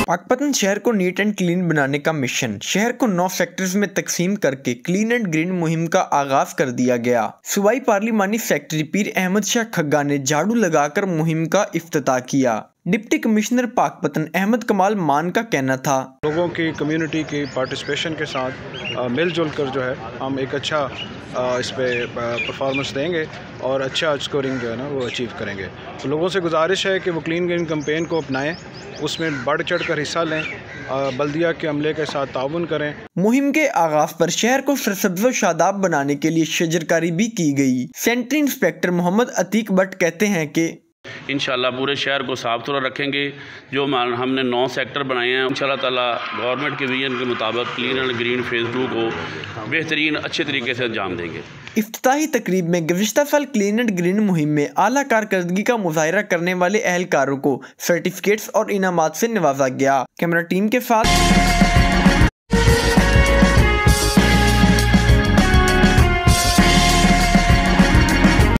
पाकपतन शहर को neat and clean बनाने का मिशन। शहर को 9 सेक्टर्स में तकसीम करके क्लीन एंड ग्रीन मुहिम का आगाज कर दिया गया। सूबाई पार्लिमानी सेक्रेटरी पीर अहमद शाह खग्गा ने झाड़ू लगाकर मुहिम का इफ्तिताह किया। डिप्टी कमिश्नर पाकपतन अहमद कमाल मान का कहना था, लोगों की कम्युनिटी की पार्टिसिपेशन के साथ मिलजुल कर जो है हम एक अच्छा इस पे परफॉर्मेंस देंगे और अच्छा स्कोरिंग जो है ना वो अचीव करेंगे। तो लोगों से गुजारिश है कि वो क्लीन ग्रीन कैंपेन को अपनाएं, उसमें बढ़ चढ़ कर हिस्सा लें, बल्दिया के अमले के साथ ताउन करें। मुहिम के आगाज पर शहर को सरसब्ज़ व शादाब बनाने के लिए शजरकारी भी की गई। सेंट्री इंस्पेक्टर मोहम्मद अतीक भट्ट कहते हैं कि इंशाल्लाह पूरे शहर को साफ सुथरा रखेंगे। जो हमने 9 सेक्टर बनाए हैं, इंशाल्लाह ताला गवर्नमेंट के विजन के मुताबिक क्लीन एंड ग्रीन फेज़ 2 को बेहतरीन अच्छे तरीके से अंजाम देंगे। इफ्तिताही तकरीब में गुज़िश्ता साल क्लीन एंड ग्रीन मुहिम में आला कारकर्दगी का मुजाहिरा करने वाले अहलकारों को सर्टिफिकेट्स और इनामात से नवाजा गया। कैमरा टीम के साथ